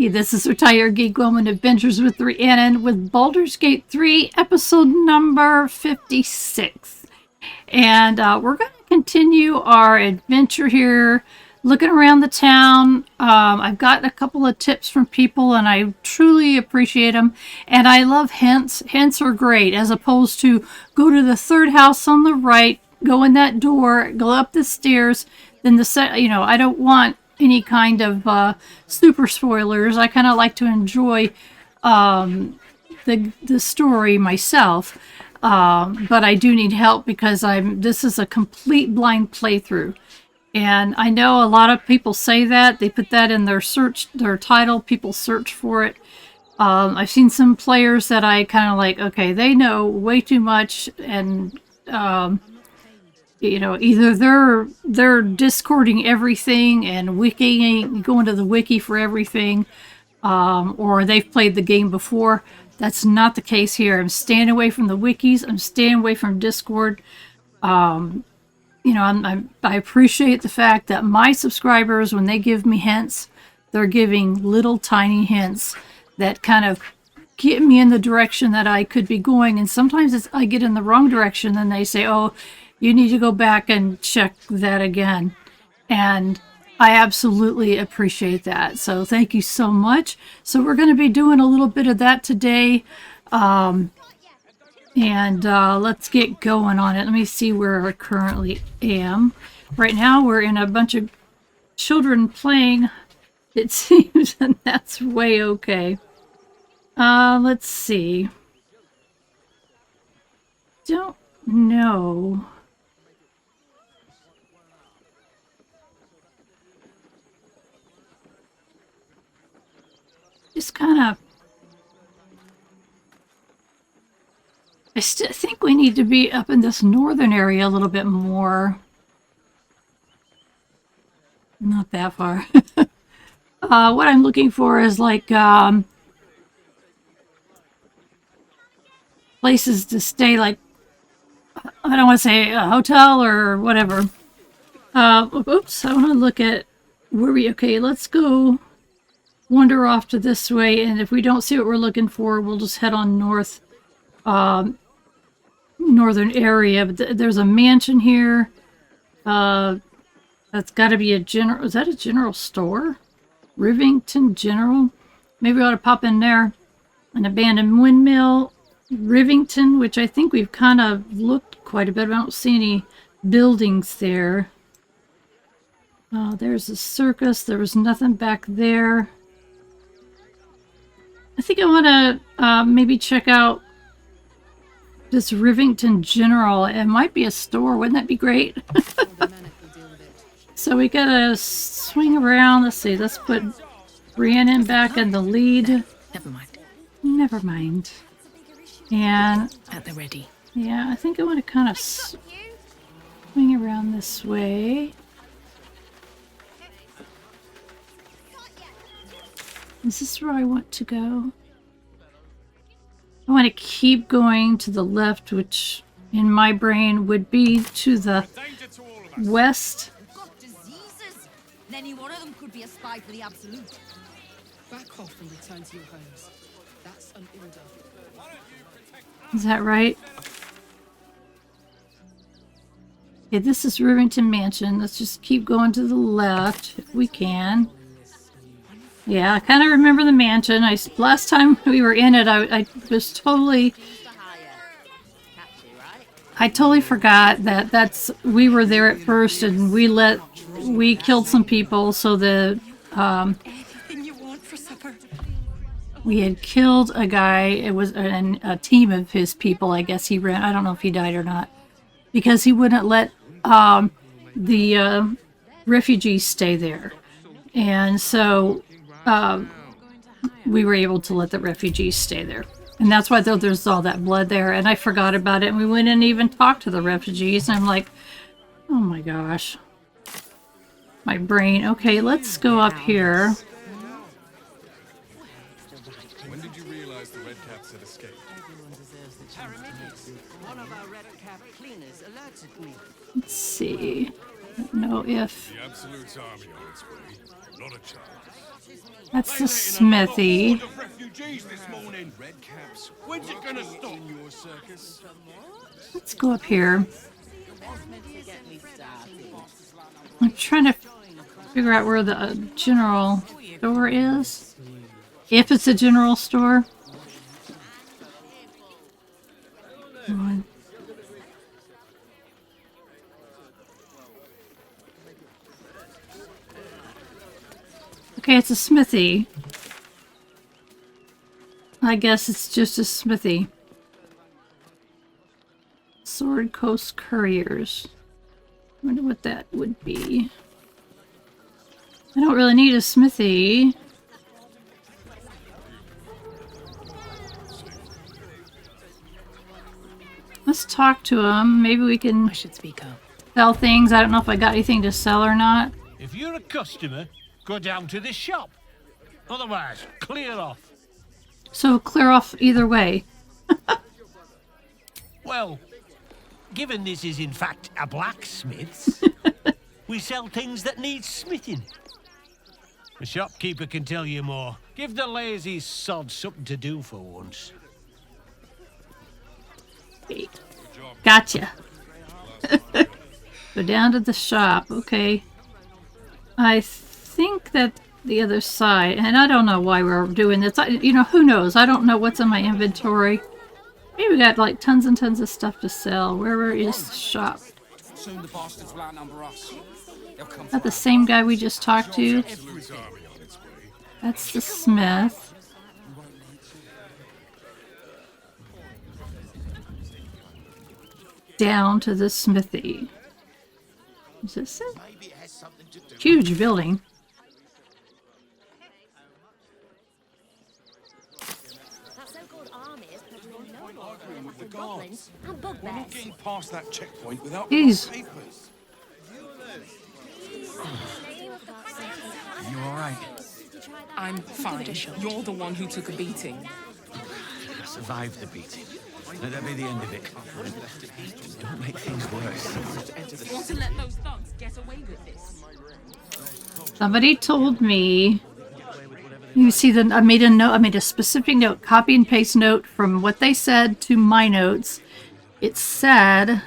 Hey, this is Retired Geek Woman Adventures with Rhiannon with Baldur's Gate 3, episode number 56. And we're going to continue our adventure here, looking around the town. I've gotten a couple of tips from people, and I truly appreciate them. And I love hints. Hints are great, as opposed to go to the third house on the right, go in that door, go up the stairs, then I don't want any kind of super spoilers. I kind of like to enjoy the story myself, but I do need help because this is a complete blind playthrough, and I know a lot of people say that they put that in their title. People search for it. I've seen some players that I kind of like. Okay, they know way too much, and either they're discording everything and going to the wiki for everything, or they've played the game before. That's not the case here. I'm staying away from the wikis. I'm staying away from Discord. I appreciate the fact that my subscribers, when they give me hints, they're giving little tiny hints that kind of get me in the direction that I could be going. And sometimes I get in the wrong direction, and they say, "Oh, you need to go back and check that again." And I absolutely appreciate that. So thank you so much. So we're going to be doing a little bit of that today. Let's get going on it. Let me see where I currently am. Right now we're in a bunch of children playing, it seems, and that's way okay. Let's see. Don't know. Just kind of... I think we need to be up in this northern area a little bit more. Not that far. What I'm looking for is like places to stay, like, I don't want to say a hotel or whatever. Oops, I want to look at where okay, let's go wander off to this way, and if we don't see what we're looking for, we'll just head on north, northern area. But there's a mansion here. That's got to be a general. Is that a general store? Rivington General? Maybe we ought to pop in there. An abandoned windmill. Rivington, which I think we've kind of looked quite a bit. I don't see any buildings there. There's a circus. There was nothing back there. I think I want to maybe check out this Rivington General. It might be a store. Wouldn't that be great? So we gotta swing around. Let's see. Let's put Rhiannon back in the lead. Never mind. Never mind. And At the ready. yeah, I think I want to kind of swing around this way. Is this where I want to go? I want to keep going to the left, which in my brain would be to the west. Any one of them could be a spy for the Absolute. Back off and return to your homes. That's an order. Is that right? Okay, this is Rivington Mansion. Let's just keep going to the left if we can. Yeah, I kind of remember the mansion. Last time we were in it, I was totally... I totally forgot that we were there at first, and we killed some people, so Anything you want for supper? we had killed a guy. It was a team of his people, I guess he ran. I don't know if he died or not, because he wouldn't let the refugees stay there. And so we were able to let the refugees stay there. And that's why there's all that blood there. And I forgot about it. And we went and even talked to the refugees. And I'm like, oh my gosh. My brain. Okay, let's go up here. When did you realize the red caps had escaped? One of our red cap cleaners alerted me. Let's see. I don't know if The Absolute's army on its way. Not a chance. that's the smithy. Of refugees this morning. Red caps. When's it gonna stop? In your circus? Let's go up here. I'm trying to figure out where the general store is. If it's a general store. Come on. Okay, it's a smithy. I guess it's just a smithy. Sword Coast Couriers. I wonder what that would be. I don't really need a smithy. Let's talk to him. Maybe we can I should speak up. sell things. I don't know if I got anything to sell or not. If you're a customer, go down to this shop. Otherwise, clear off. So clear off either way. Well, given this is in fact a blacksmith's, we sell things that need smithing. The shopkeeper can tell you more. Give the lazy sod something to do for once. Gotcha. Go down to the shop. Okay. I think that the other side, and I don't know why we're doing this. You know, who knows? I don't know what's in my inventory. Maybe we got like tons and tons of stuff to sell. Where is the shop? Soon the bastards will outnumber us. They'll come Not the same guy we just talked to. Absolute's army on its way. That's the smith. Down to the smithy. Is this it? Huge building. That so-called army is putting no more than goblins and bugbears. getting past that checkpoint without Jeez. papers. You alright? I'm fine. You're the one who took a beating. I survived the beating. Let that be the end of it. Don't make things worse. Want to let those thugs get away with this? Somebody told me. You see that I made a note. I made a specific note, copy and paste note from what they said to my notes. It said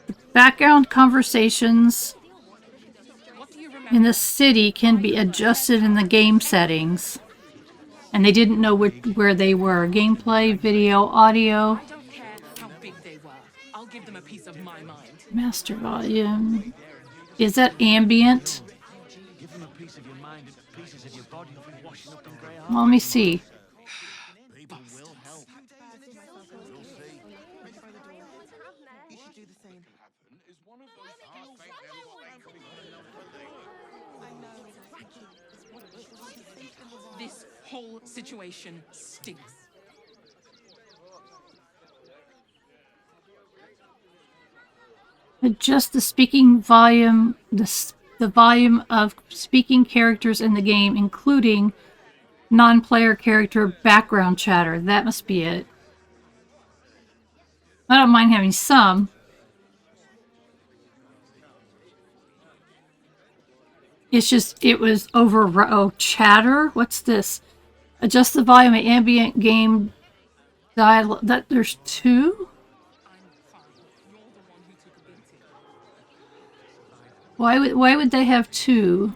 the background conversations in the city can be adjusted in the game settings. And they didn't know where they were. Gameplay, video, audio, I don't care how big they were. I'll give them a piece of my mind. master volume. Is that ambient? Give them a piece of your mind and pieces of your body will be washing up in grey Well, let me see. This whole situation stinks. Adjust the speaking volume, the volume of speaking characters in the game, including non-player character background chatter. That must be it. I don't mind having some. It's just, it was over. Oh, chatter? What's this? Adjust the volume of ambient game dialogue. That there's two? Why would they have two?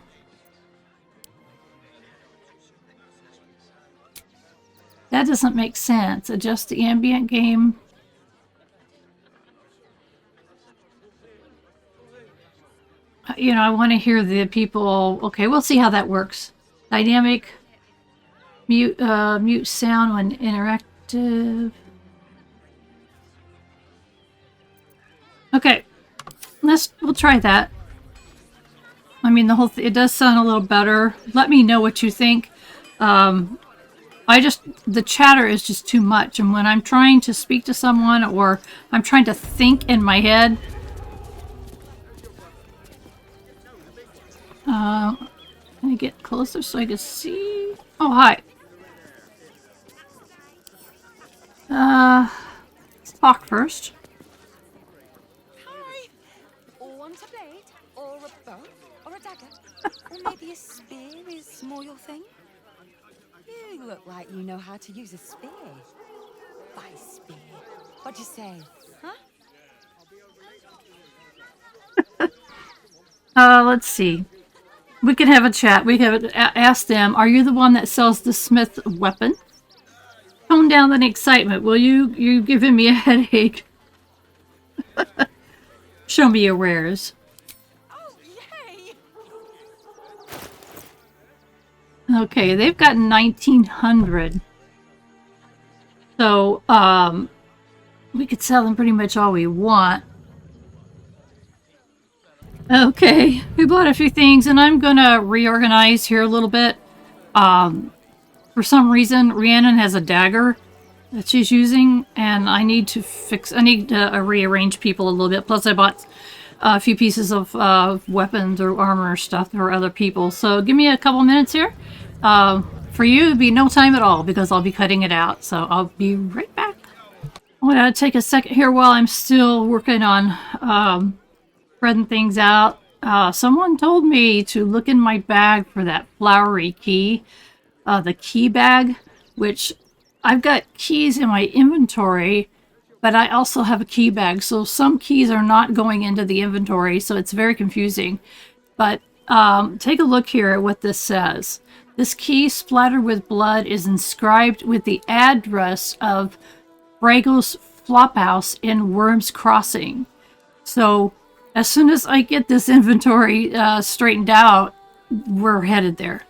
That doesn't make sense. Adjust the ambient game. You know, I want to hear the people. Okay, we'll see how that works. Dynamic mute sound when interactive. Okay, we'll try that. I mean, the whole it does sound a little better. Let me know what you think. The chatter is just too much, and when I'm trying to speak to someone or I'm trying to think in my head, Can I get closer so I can see? Oh, hi. Let's talk first. Hi! Or want a blade, or a bow, or a dagger, or maybe a spear is more your thing? You look like you know how to use a spear. By spear. What'd you say, huh? Let's see. We can have a chat. We have ask them, are you the one that sells the smith weapon? Tone down the excitement, will you? You're giving me a headache. Show me your wares. Oh, yay! Okay, they've got 1900. So, we could sell them pretty much all we want. Okay, we bought a few things, and I'm gonna reorganize here a little bit. For some reason, Rhiannon has a dagger that she's using, and I need to rearrange people a little bit. Plus, I bought a few pieces of weapons or armor stuff for other people. So give me a couple minutes here. For you, it'd be no time at all because I'll be cutting it out. So I'll be right back. I'm gonna take a second here while I'm still working on spreading things out. Someone told me to look in my bag for that flowery key, the key bag, which I've got keys in my inventory, but I also have a key bag. So some keys are not going into the inventory, so it's very confusing. But take a look here at what this says. This key splattered with blood is inscribed with the address of Brago's Flophouse in Worms Crossing. So as soon as I get this inventory straightened out, we're headed there.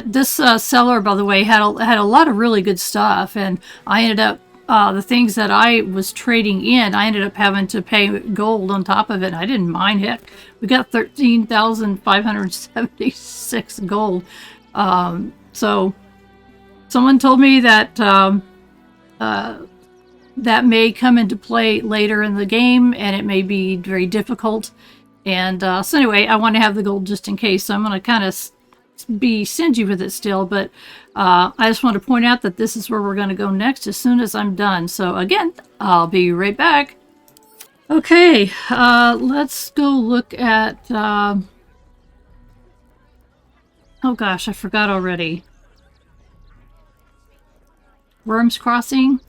This seller, by the way, had a lot of really good stuff, and I ended up the things that I was trading in, I ended up having to pay gold on top of it. I didn't mind. Heck, we got 13,576 gold. So someone told me that that may come into play later in the game, and it may be very difficult. And so anyway, I want to have the gold just in case. So I'm going to kind of be stingy with it still, but I just want to point out that this is where we're going to go next as soon as I'm done. So again, I'll be right back. Okay, let's go look at oh gosh, I forgot already. Worms Crossing.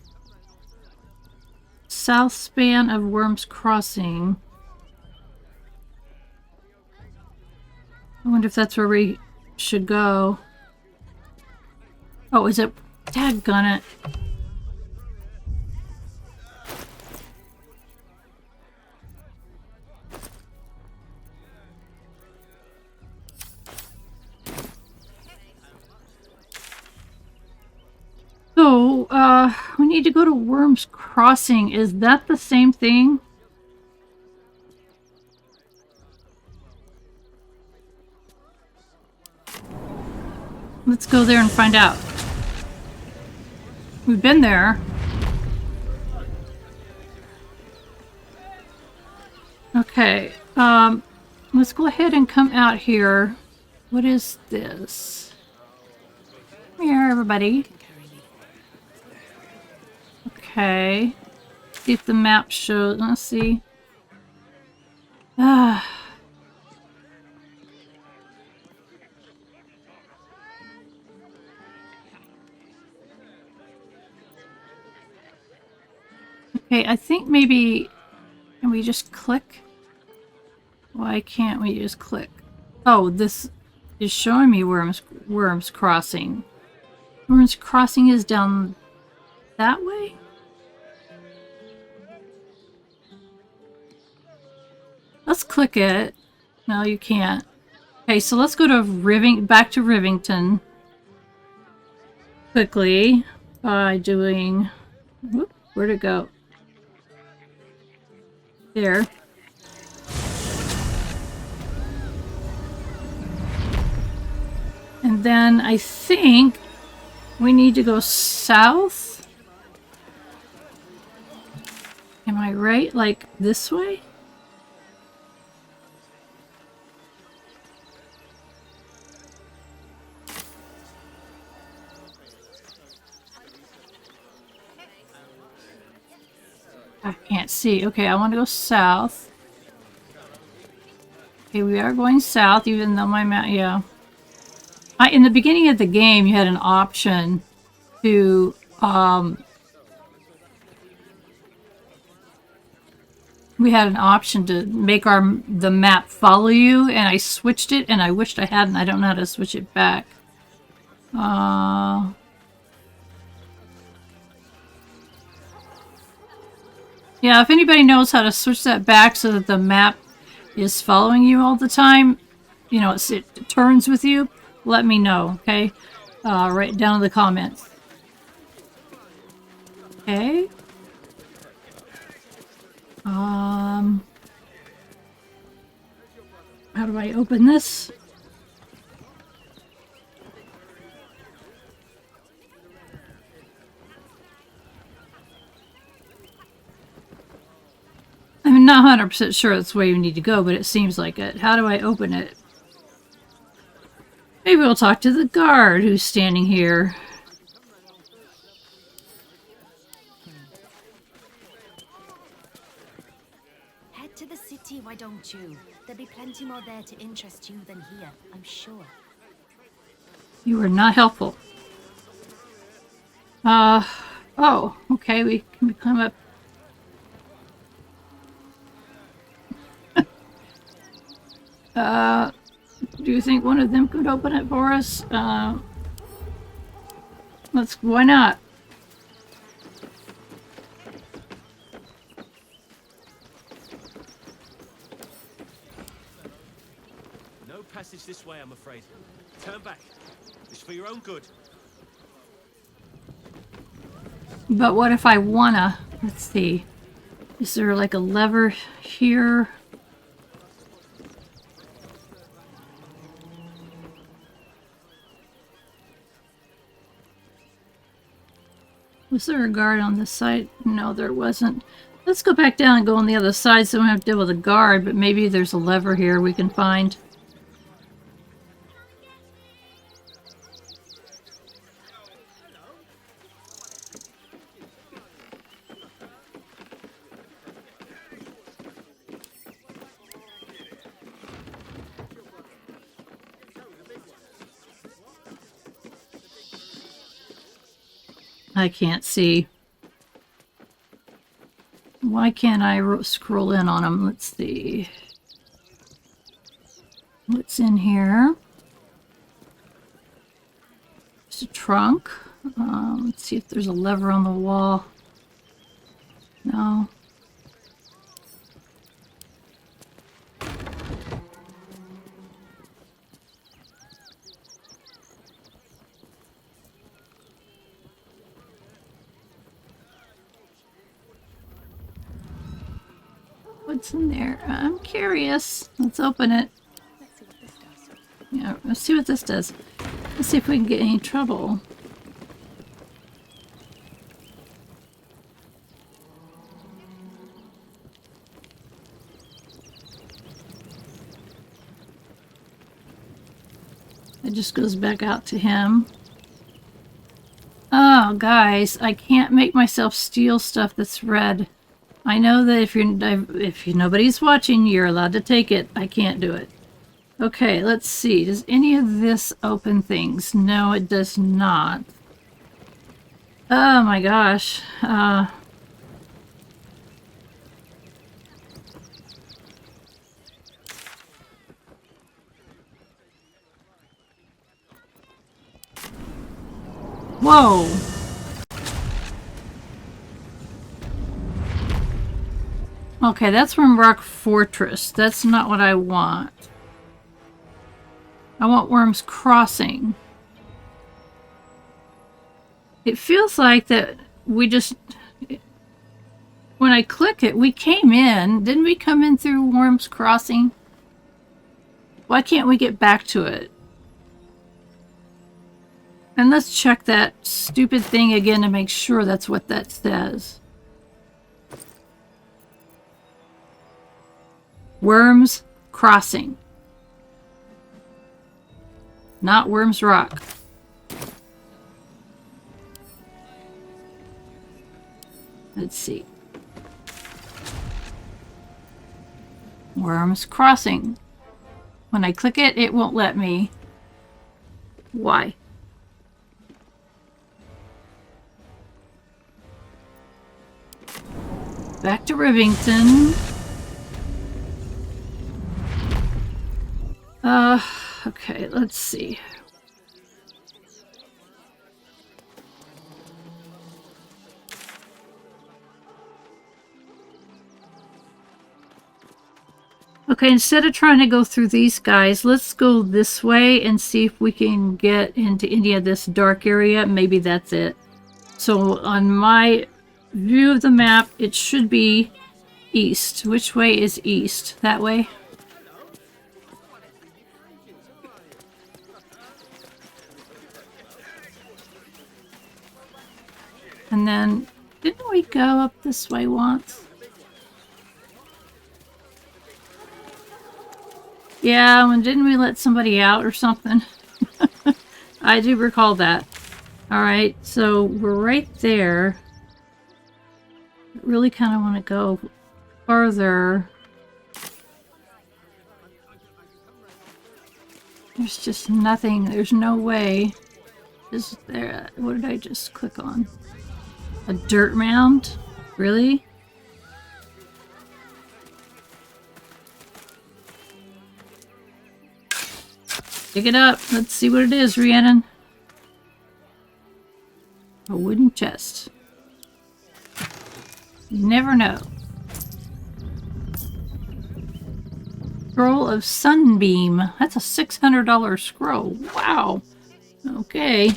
South span of Worms Crossing. I wonder if that's where we should go. Oh, is it? Daggone it. So, we need to go to Worms Crossing. Is that the same thing? Let's go there and find out. We've been there. Okay, let's go ahead and come out here. What is this? Come here, everybody. Okay. See if the map shows. Let's see. Okay, I think maybe... Can we just click? Why can't we just click? Oh, this is showing me Worms Crossing. Worms Crossing is down that way? Let's click it. No, you can't. Okay, so let's go to back to Rivington quickly by doing... Whoop, where'd it go? There. And then I think we need to go south. Am I right? Like this way? I can't see. Okay, I want to go south. Okay, we are going south, even though my map, yeah. In the beginning of the game, you had an option to, we had an option to make the map follow you, and I switched it, and I wished I hadn't. I don't know how to switch it back. Yeah, if anybody knows how to switch that back so that the map is following you all the time, you know, it turns with you, let me know, okay? Right down in the comments. Okay. How do I open this? I'm not 100% sure that's the way you need to go, but it seems like it. How do I open it? Maybe we'll talk to the guard who's standing here. Head to the city, why don't you? There'll be plenty more there to interest you than here, I'm sure. You are not helpful. Oh, okay, we can climb up. Do you think one of them could open it for us? Why not? No passage this way, I'm afraid. Turn back. It's for your own good. But what if I wanna? Let's see. Is there like a lever here? Was there a guard on this side? No, there wasn't. Let's go back down and go on the other side so we don't have to deal with a guard, but maybe there's a lever here we can find. I can't see. Why can't I scroll in on them? Let's see. What's in here? There's a trunk. Let's see if there's a lever on the wall. No. What's in there? I'm curious. Let's open it. Yeah, let's see what this does. Let's see if we can get any trouble. It just goes back out to him. Oh, guys, I can't make myself steal stuff that's red. I know that if nobody's watching, you're allowed to take it. I can't do it. Okay, let's see. Does any of this open things? No, it does not. Oh my gosh. Whoa. Okay, that's from Rock Fortress. That's not what I want. I want Worm's Crossing. It feels like that we just... When I click it, we came in. Didn't we come in through Worm's Crossing? Why can't we get back to it? And let's check that stupid thing again to make sure that's what that says. Worm's Crossing. Not Worm's Rock. Let's see. Worms Crossing. When I click it, it won't let me. Why? Back to Rivington. Okay, let's see. Okay, instead of trying to go through these guys, let's go this way and see if we can get into any of this dark area. Maybe that's it. So on my view of the map, it should be east. Which way is east? That way? And then, didn't we go up this way once? Yeah, and didn't we let somebody out or something? I do recall that. Alright, so we're right there. I really kind of want to go farther. There's just nothing. There's no way. Is there? What did I just click on? A dirt mound? Really? Pick it up. Let's see what it is, Rhiannon. A wooden chest. You never know. Scroll of Sunbeam. That's a $600 scroll. Wow. Okay.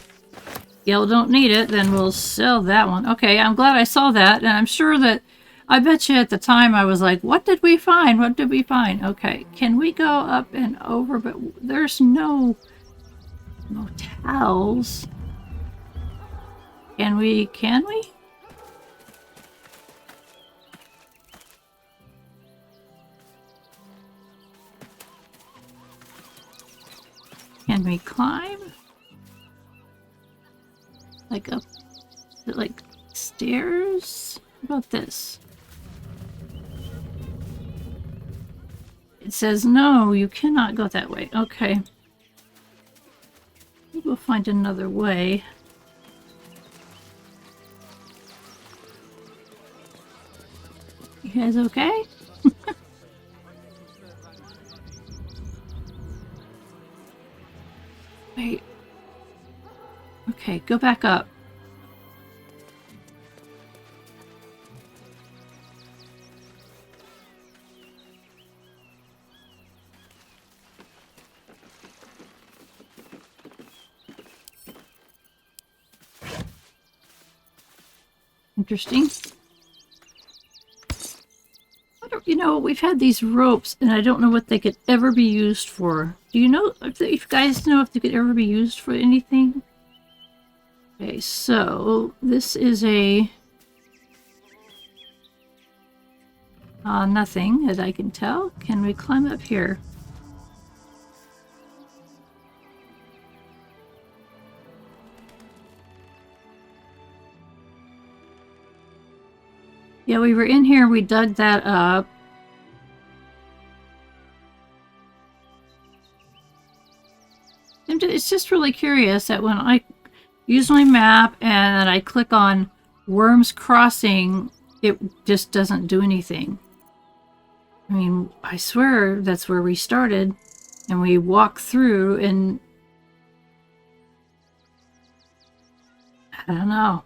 Y'all don't need it, then we'll sell that one. Okay, I'm glad I saw that, and I'm sure that, I bet you at the time I was like, what did we find? What did we find? Okay, can we go up and over? But there's no motels. Can we? Can we? Can we climb? Like up, like stairs? How about this? It says no, you cannot go that way. Okay. We'll find another way. You guys okay? Wait. Okay, go back up. Interesting. You know, we've had these ropes, and I don't know what they could ever be used for. Do you know, if you guys know if they could ever be used for anything? Okay, so this is a nothing, as I can tell. Can we climb up here? Yeah, we were in here, we dug that up. It's just really curious that when I use my map and I click on Worms Crossing, it just doesn't do anything. I mean, I swear that's where we started, and we walk through, and I don't know.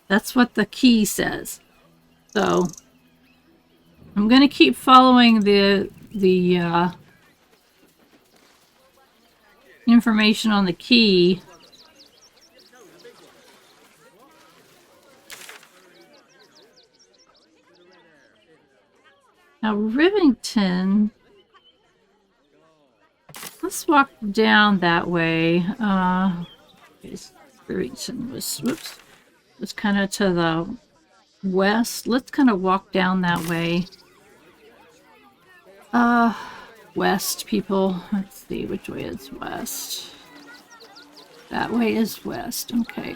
That's what the key says. So I'm gonna keep following the information on the key. Now Rivington, let's walk down that way. Rivington was, whoops, was kind of to the west. Let's kind of walk down that way. West, people. Let's see, which way is west? That way is west, okay.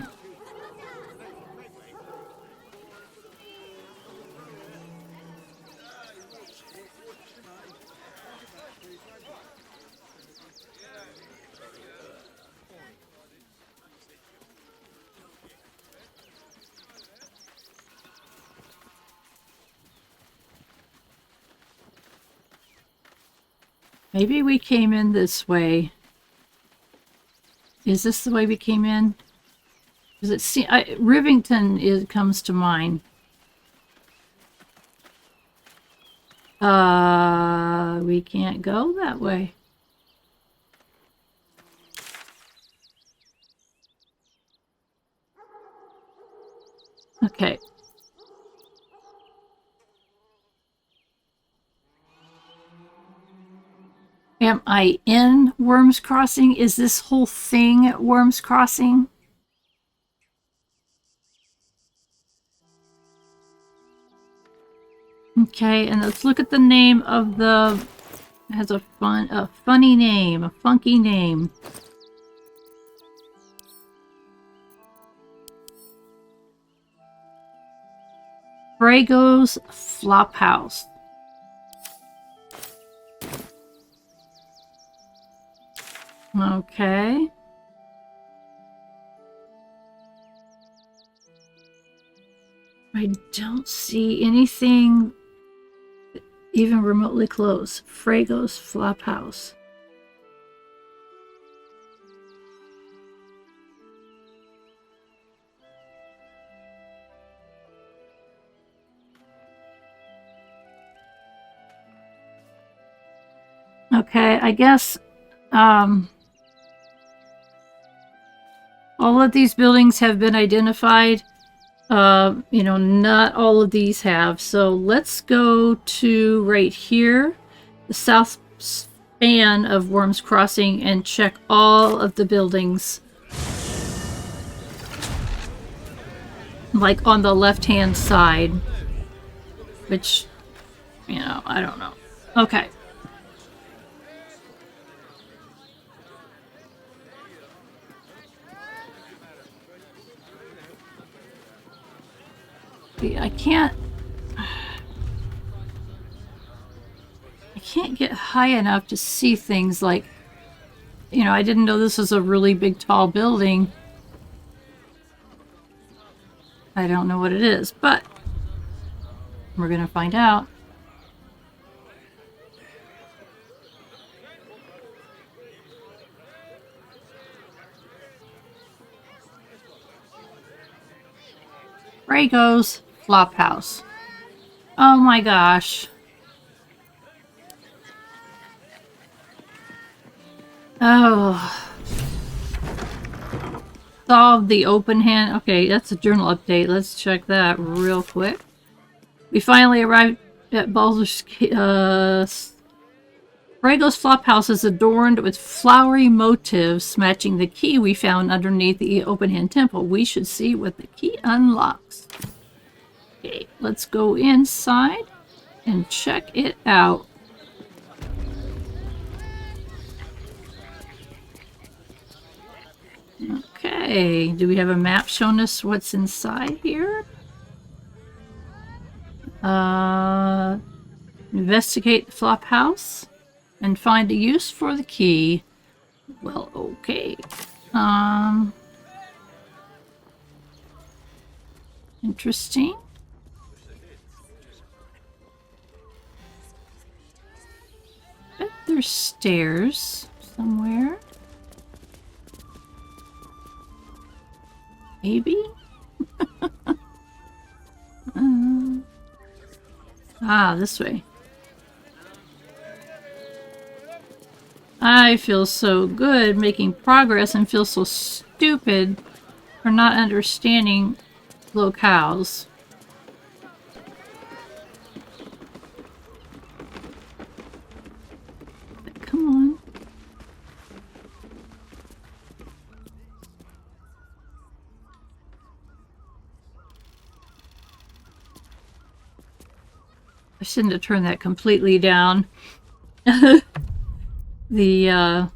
Maybe we came in this way. Is this the way we came in? Does it seem Rivington comes to mind? We can't go that way. Okay. Am I in Worms Crossing? Is this whole thing Worms Crossing? Okay, and let's look at the name of the... It has a funny name, a funky name. Brago's Flophouse. Okay. I don't see anything even remotely close. Frago's Flophouse. Okay, I guess all of these buildings have been identified. You know, not all of these have. So let's go to right here, the south span of Worms Crossing, and check all of the buildings. Like on the left-hand side. Which, you know, I don't know. Okay. I can't get high enough to see things like, you know, I didn't know this was a really big tall building. I don't know what it is, but we're gonna find out. Brago's Flophouse. Oh my gosh. Oh. Solve the open hand. Okay, that's a journal update. Let's check that real quick. We finally arrived at Baldur's Brago's Flophouse is adorned with flowery motifs matching the key we found underneath the open hand temple. We should see what the key unlocks. Okay, let's go inside and check it out. Okay, do we have a map showing us what's inside here? Investigate the flop house and find a use for the key. Well, okay. Interesting. Bet there's stairs somewhere. Maybe? This way. I feel so good making progress and feel so stupid for not understanding locales. Come on. I shouldn't have turned that completely down. The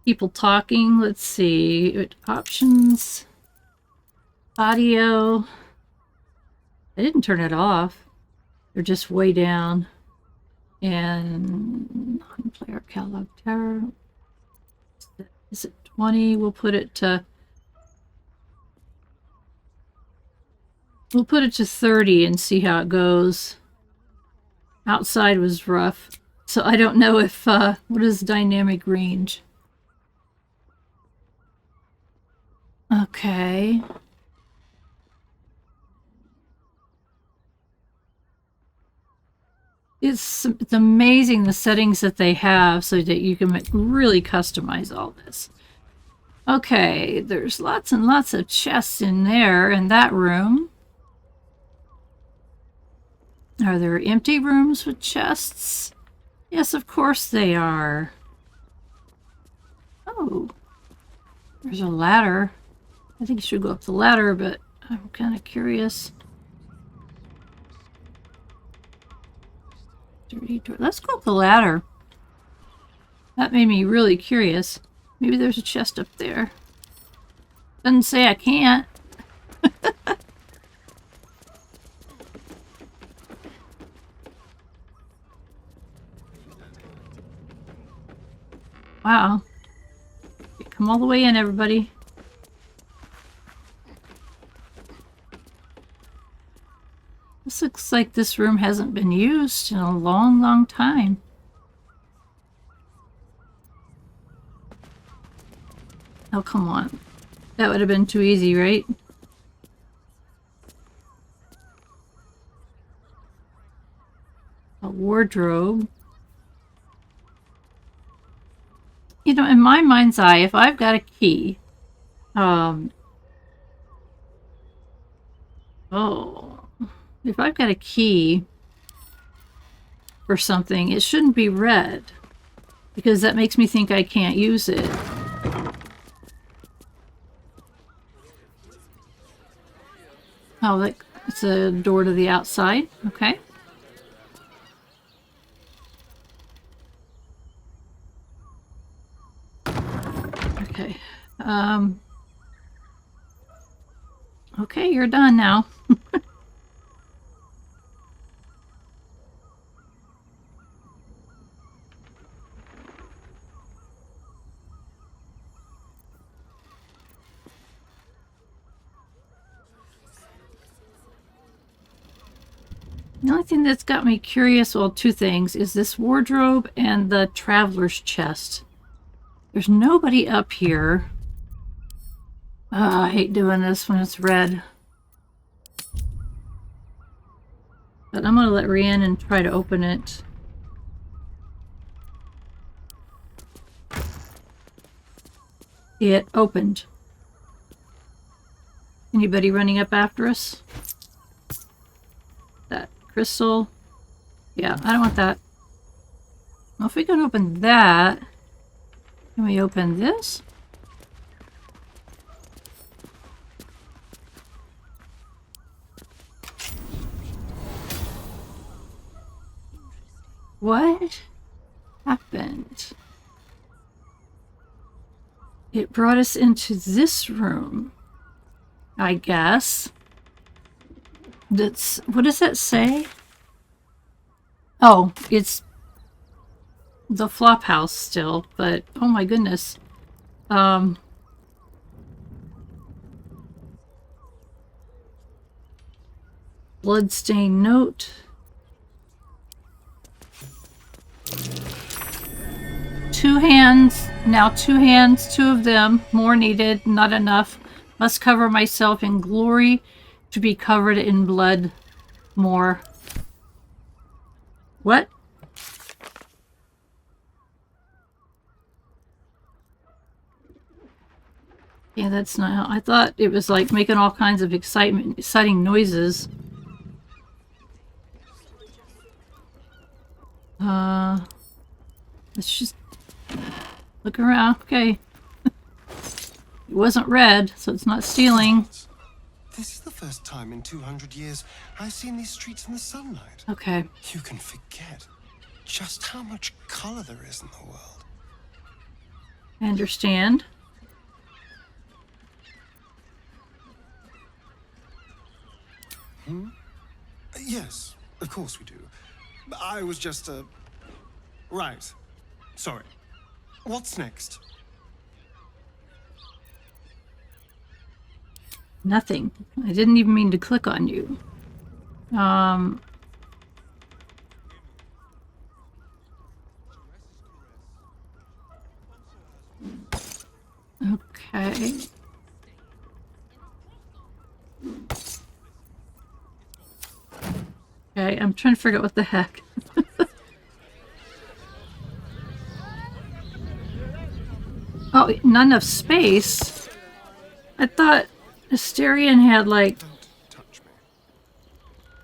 people talking, let's see, options, audio. I didn't turn it off. They're just way down. And non-player catalog terror. Is it 20? We'll put it to 30 and see how it goes. Outside was rough. So I don't know if, what is dynamic range? Okay. It's amazing the settings that they have so that you can really customize all this. Okay, there's lots and lots of chests in there in that room. Are there empty rooms with chests? Yes, of course they are. Oh, there's a ladder. I think you should go up the ladder, but I'm kind of curious. Dirty door. Let's go up the ladder. That made me really curious. Maybe there's a chest up there. Doesn't say I can't. Wow. Come all the way in, everybody. This looks like this room hasn't been used in a long, long time. Oh, come on. That would have been too easy, right? A wardrobe. You know, in my mind's eye, if I've got a key, if I've got a key for something, it shouldn't be red, because that makes me think I can't use it. Oh, it's a door to the outside. Okay. Okay. Okay, you're done now. The only thing that's got me curious, well, two things, is this wardrobe and the traveler's chest. There's nobody up here. I hate doing this when it's red. But I'm going to let Rhiannon try to open it. It opened. Anybody running up after us? That crystal. Yeah, I don't want that. Well, if we can open that, can we open this? What happened? It brought us into this room, I guess. That's, what does that say? Oh, it's the flop house still, but oh my goodness. Bloodstained note. Two hands, now two hands, two of them, more needed, not enough. Must cover myself in glory to be covered in blood more. What? Yeah, that's not how I thought. It was like making all kinds of exciting noises. Let's just look around. Okay. It wasn't red, so it's not stealing. This is the first time in 200 years I've seen these streets in the sunlight. Okay. You can forget just how much color there is in the world. I understand. Yes, of course we do. I was just, right. Sorry. What's next? Nothing. I didn't even mean to click on you. Okay. Okay, I'm trying to figure out what the heck. Oh, not enough space? I thought Asterion had, like... Don't touch me.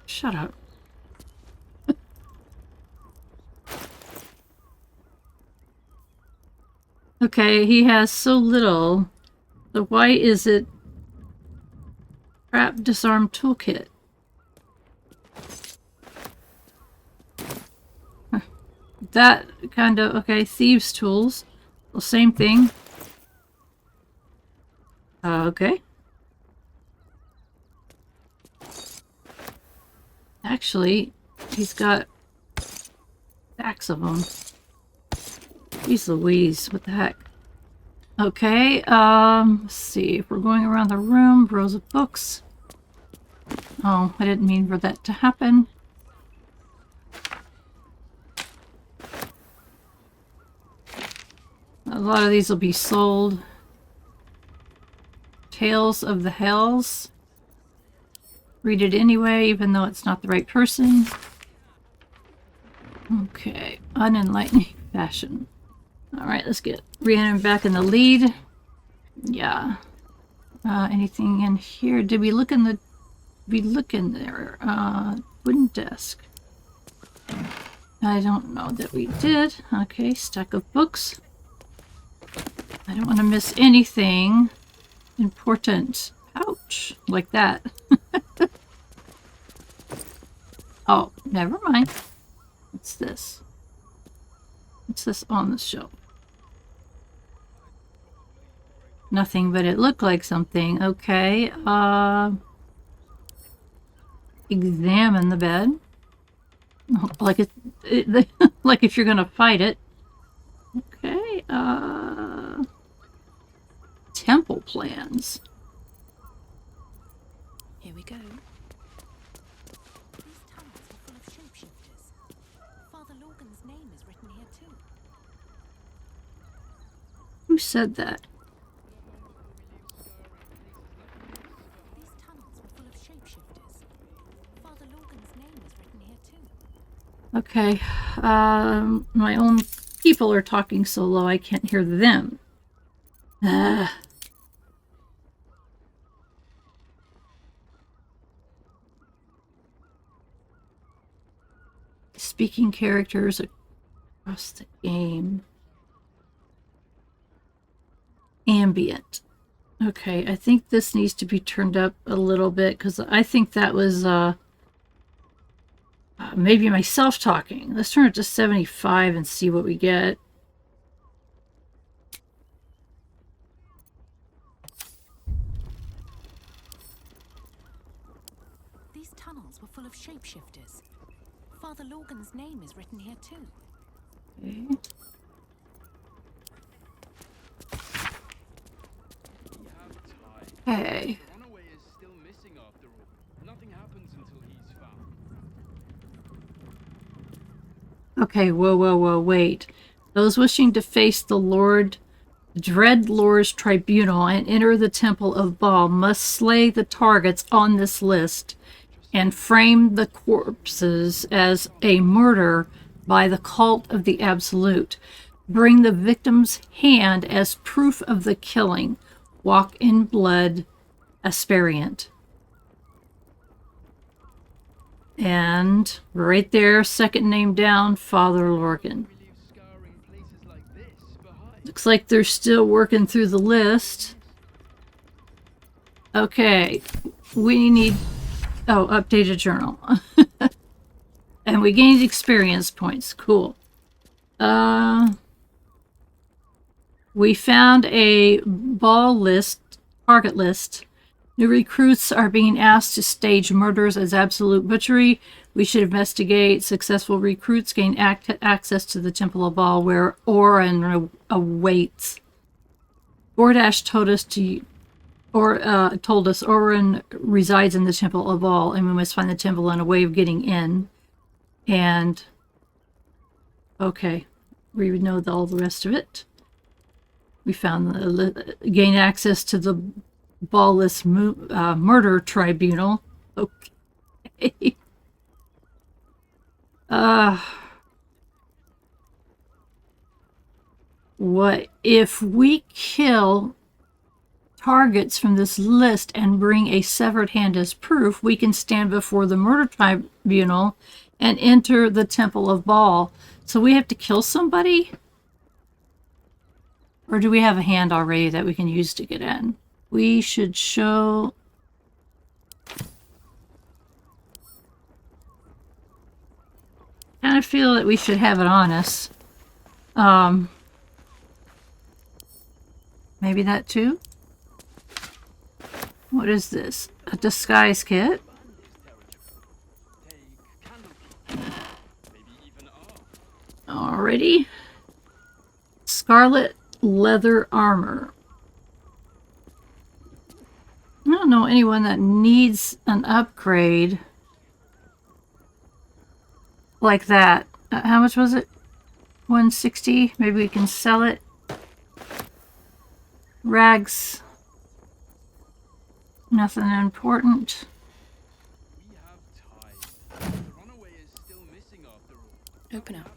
Shut up. Okay, he has so little. So why is it trap disarm toolkit? Huh. That kind of okay. Thieves tools, well, same thing. Okay. Actually, he's got stacks of them. Jeez Louise, what the heck? Okay, let's see. If we're going around the room, rows of books. Oh, I didn't mean for that to happen. A lot of these will be sold. Tales of the Hells. Read it anyway, even though it's not the right person. Okay, unenlightening fashion. Alright, let's get Rhiannon back in the lead. Yeah. Anything in here? Did we look in the... We look in there. Wooden desk. I don't know that we did. Okay, stack of books. I don't want to miss anything important. Ouch. Like that. Oh, never mind. What's this? What's this on the shelf? Nothing, but it looked like something. Okay, examine the bed. Like like if you're gonna fight it. Okay, temple plans. Here we go. These tunnels are full of shapeshifters. Father Lorgan's name is written here too. Who said that? These tunnels were full of shapeshifters. Father Lorgan's name is written here too. Okay, my own people are talking so low I can't hear them. Speaking characters across the game. Ambient. Okay, I think this needs to be turned up a little bit because I think that was maybe myself talking. Let's turn it to 75 and see what we get. These tunnels were full of shapeshifters. Father Lorgan's name is written here too. Okay. Runaway is still missing after all. Nothing happens until he's found. Okay, whoa, wait. Those wishing to face the Dread Lord's tribunal and enter the Temple of Baal must slay the targets on this list and frame the corpses as a murder by the cult of the Absolute. Bring the victim's hand as proof of the killing. Walk in blood, Asperiant. And right there, second name down, Father Lorgan. Looks like they're still working through the list. Okay, we need... Oh, updated journal. And we gained experience points. Cool. We found a ball list, target list. New recruits are being asked to stage murders as absolute butchery. We should investigate. Successful recruits gain access to the Temple of Baal, where Orin awaits. Gordash told us Orin resides in the Temple of Baal, and we must find the temple and a way of getting in. And okay, we would know all the rest of it. We found gain access to the Ballless Murder Tribunal. Okay. What if we kill targets from this list and bring a severed hand as proof? We can stand before the murder tribunal and enter the Temple of Baal. So we have to kill somebody? Or do we have a hand already that we can use to get in? We should show... I kind of feel that we should have it on us. Maybe that too? What is this? A disguise kit? Alrighty. Scarlet leather armor. I don't know anyone that needs an upgrade like that. How much was it? 160? Maybe we can sell it. Rags. Nothing important. Open up.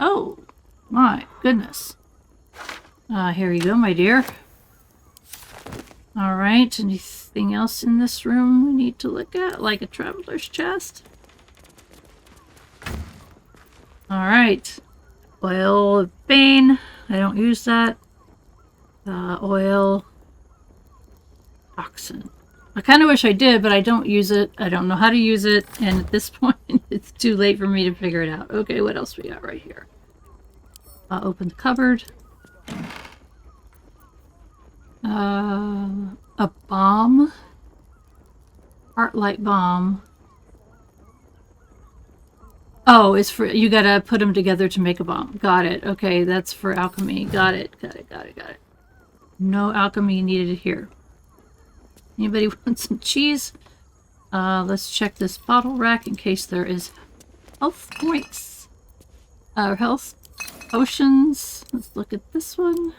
Oh, my goodness. Here you go, my dear. All right, anything else in this room we need to look at, like a traveler's chest? All right. Oil of Bane. I don't use that. Oil. Toxin. I kind of wish I did, but I don't use it. I don't know how to use it, and at this point, it's too late for me to figure it out. Okay, what else we got right here? Open the cupboard. A bomb. Heartlight bomb. Oh, it's for, you gotta put them together to make a bomb. Got it. Okay, that's for alchemy. Got it. Got it. No alchemy needed here. Anybody want some cheese? Let's check this bottle rack in case there is health points. Health potions. Let's look at this one.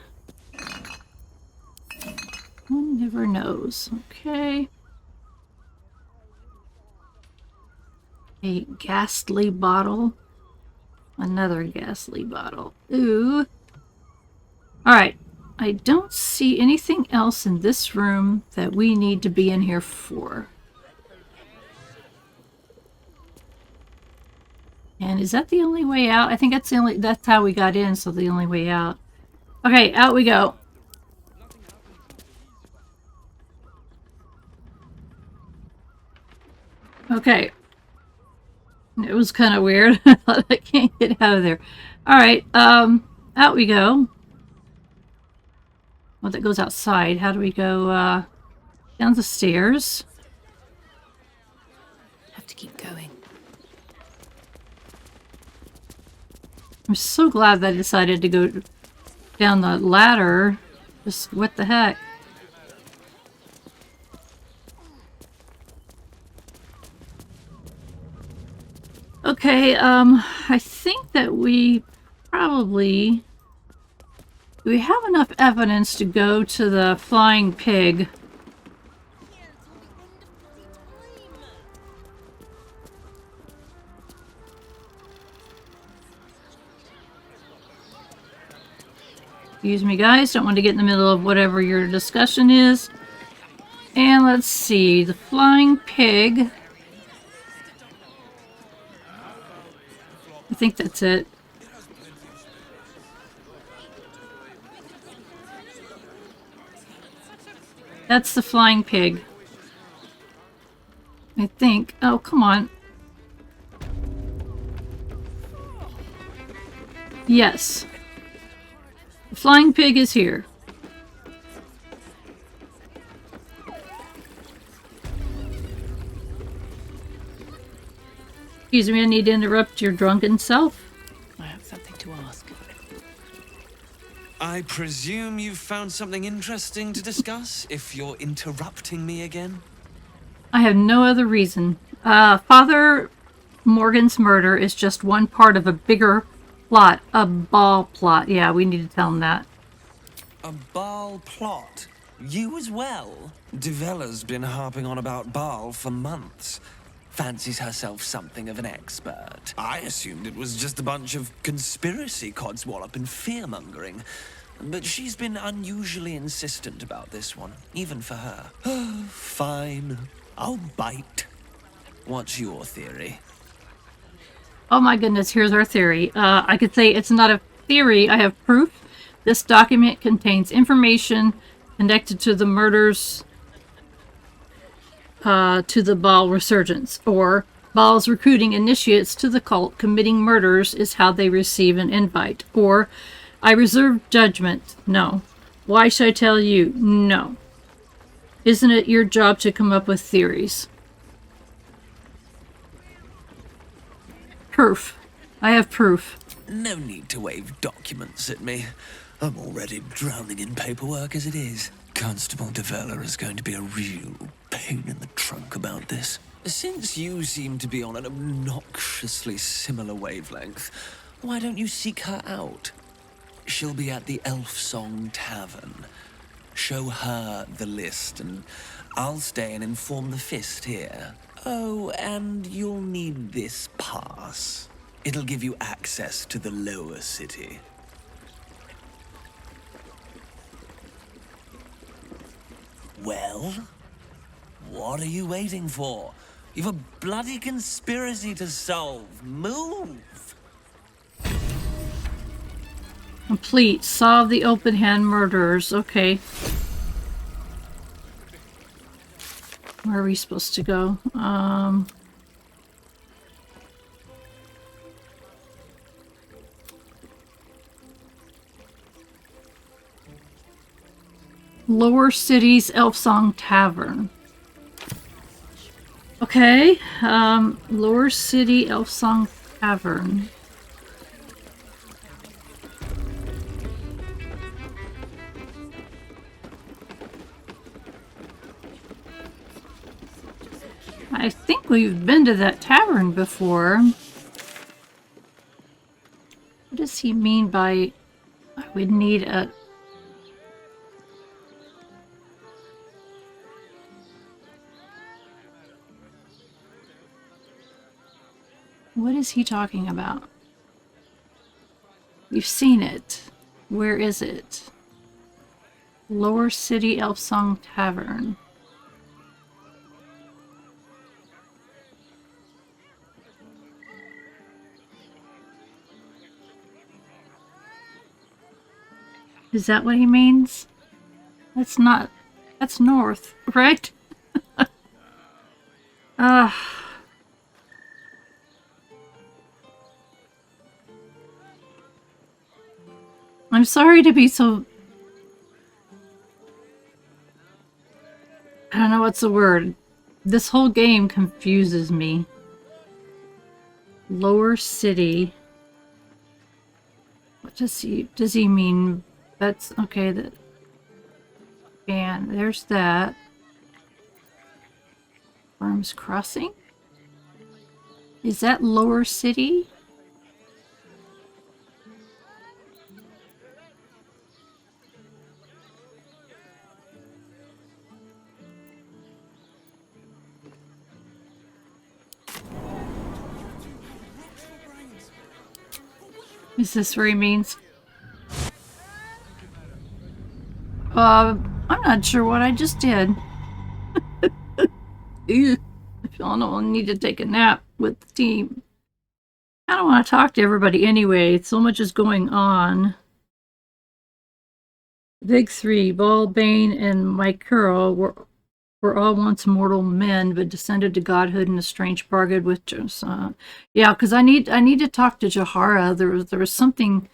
One never knows. Okay. A ghastly bottle. Another ghastly bottle. Ooh. Alright. I don't see anything else in this room that we need to be in here for. And is that the only way out? I think that's how we got in, so the only way out. Okay, out we go. Okay. It was kind of weird. I thought I can't get out of there. Alright, out we go. Well, that goes outside. How do we go, down the stairs? Have to keep going. I'm so glad that I decided to go down the ladder. Just what the heck? Okay, I think that we probably... We have enough evidence to go to the flying pig. Excuse me, guys. Don't want to get in the middle of whatever your discussion is. And let's see. The flying pig. I think that's it. That's the flying pig. I think. Oh, come on. Yes. The flying pig is here. Excuse me, I need to interrupt your drunken self. I have something to ask. I presume you've found something interesting to discuss, if you're interrupting me again? I have no other reason. Father Morgan's murder is just one part of a bigger plot. A ball plot. Yeah, we need to tell him that. A Baal plot? You as well? Devella's been harping on about Baal for months. Fancies herself something of an expert. I assumed it was just a bunch of conspiracy codswallop and fear-mongering. But she's been unusually insistent about this one, even for her. Fine, I'll bite. What's your theory? Oh my goodness, here's our theory. I could say it's not a theory, I have proof. This document contains information connected to the murders to the Baal resurgence, or Baal's recruiting initiates to the cult committing murders is how they receive an invite, or I reserve judgment. No. Why should I tell you? No. Isn't it your job to come up with theories? Proof. I have proof. No need to wave documents at me. I'm already drowning in paperwork as it is. Constable Devella is going to be a real pain in the trunk about this. Since you seem to be on an obnoxiously similar wavelength, why don't you seek her out? She'll be at the Elf Song Tavern. Show her the list, and I'll stay and inform the Fist here. Oh, and you'll need this pass. It'll give you access to the lower city. Well, what are you waiting for? You've a bloody conspiracy to solve. Move! Complete. Solve the open hand murderers. Okay. Where are we supposed to go? Lower City's Elf Song Tavern. Okay. Lower City Elf Song Tavern. I think we've been to that tavern before. What does he mean by I would need a... What is he talking about? We've seen it. Where is it? Lower City Elf Song Tavern. Is that what he means? That's not... That's north, right? I'm sorry to be so... I don't know what's the word. This whole game confuses me. Lower City. What does he mean? That's okay. That and there's that. Worms Crossing. Is that Lower City? Is this where he means? I'm not sure what I just did. Ew. I feel I need to take a nap with the team. I don't want to talk to everybody anyway. So much is going on. The big three, Ball, Bane, and Mycuro were all once mortal men, but descended to godhood in a strange bargain with yeah, because I need to talk to Jahara. There was something.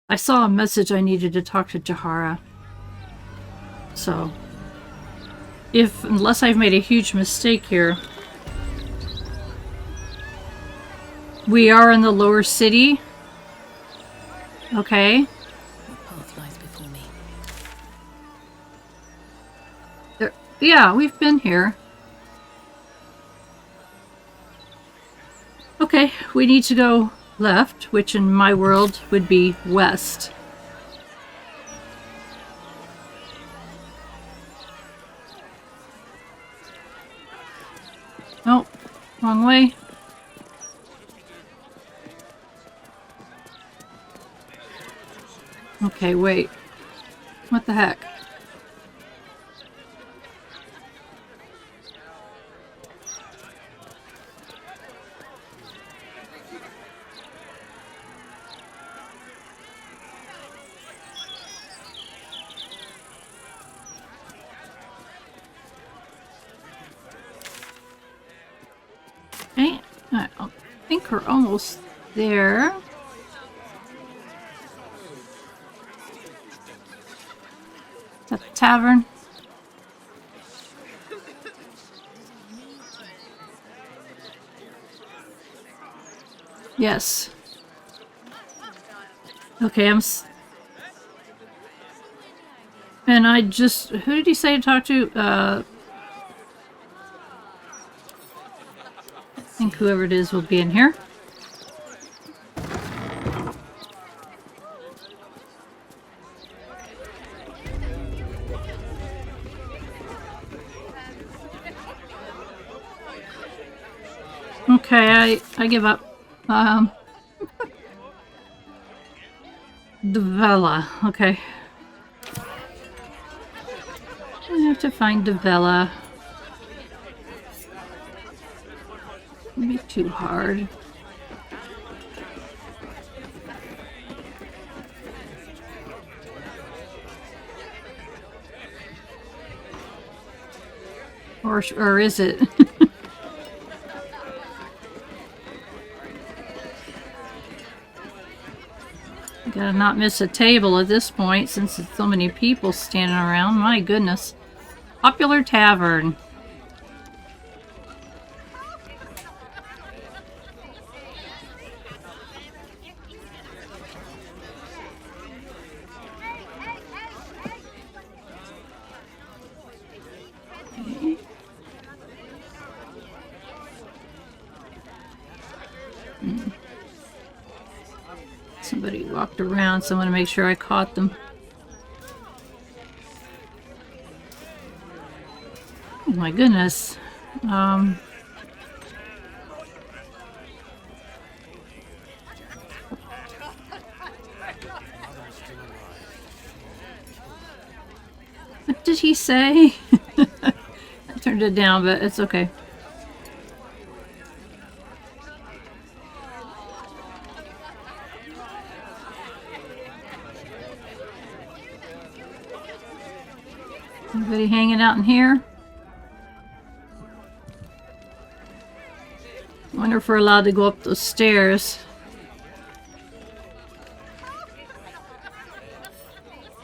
I saw a message I needed to talk to Jahara. So, unless I've made a huge mistake here, we are in the lower city. Okay. What path lies before me? Yeah, we've been here. Okay, we need to go left, which in my world would be west. Oh, wrong way. Okay, wait. What the heck? Okay, I think we're almost there. Is that the tavern? Yes. Okay, and I just... Who did he say to talk to? I think whoever it is will be in here. Okay, I give up. Devella. Okay. I have to find Devella. It'd be too hard. Or is it? Gotta not miss a table at this point since it's so many people standing around. My goodness. Popular tavern. Somebody walked around, so I want to make sure I caught them. Oh my goodness. What did he say? I turned it down, but it's okay. Anybody hanging out in here? Wonder if we're allowed to go up those stairs.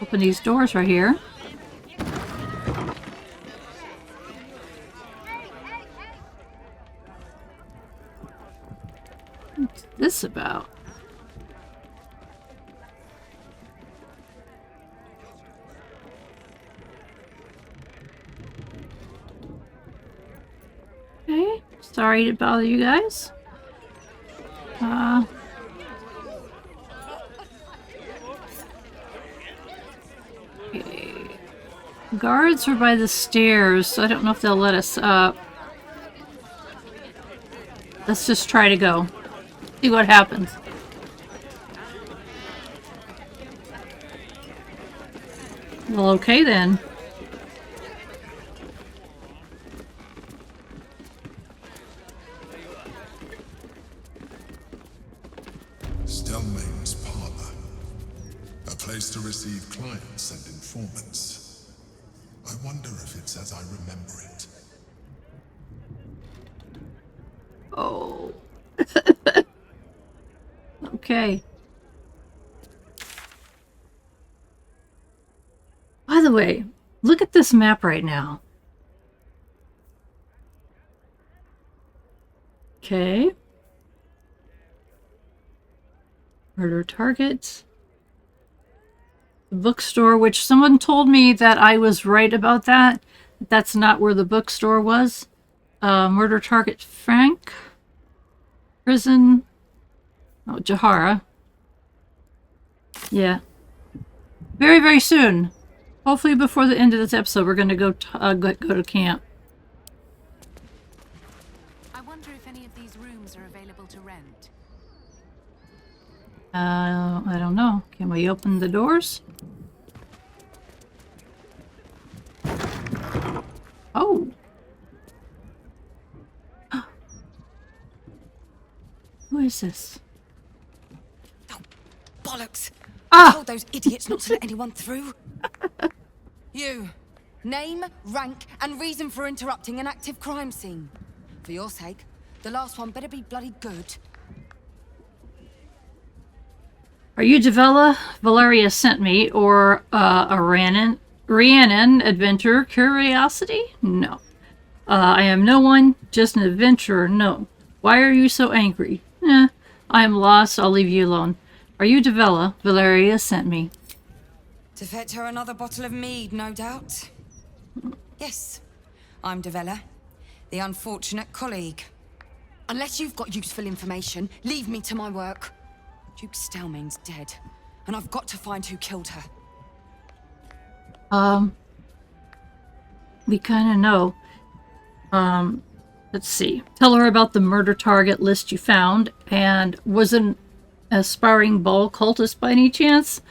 Open these doors right here. What's this about? Okay, sorry to bother you guys. Okay. Guards are by the stairs, so I don't know if they'll let us up. Let's just try to go. See what happens. Well, okay then. Stelmane's parlor. A place to receive clients and informants. I wonder if it's as I remember it. Oh. Okay. By the way, look at this map right now. Okay. Murder targets. The bookstore, which someone told me that I was right about that. That's not where the bookstore was. Murder target Frank. Prison. Oh, Jahara. Yeah. Very, very soon. Hopefully before the end of this episode, we're going to go to camp. I wonder if any of these rooms are available to rent. I don't know. Can we open the doors? Oh. Who is this? Oh, bollocks! Ah! I told those idiots not to let anyone through. You. Name, rank, and reason for interrupting an active crime scene. For your sake, the last one better be bloody good. Are you Javella? Valeria sent me, or a Rhiannon adventurer curiosity? No. I am no one, just an adventurer, no. Why are you so angry? I am lost, I'll leave you alone. Are you Javella? Valeria sent me. To fetch her another bottle of mead, no doubt. Yes, I'm Devella, the unfortunate colleague. Unless you've got useful information, leave me to my work. Duke Stelmane's dead, and I've got to find who killed her. We kind of know. Let's see. Tell her about the murder target list you found, and was an aspiring Ball cultist by any chance?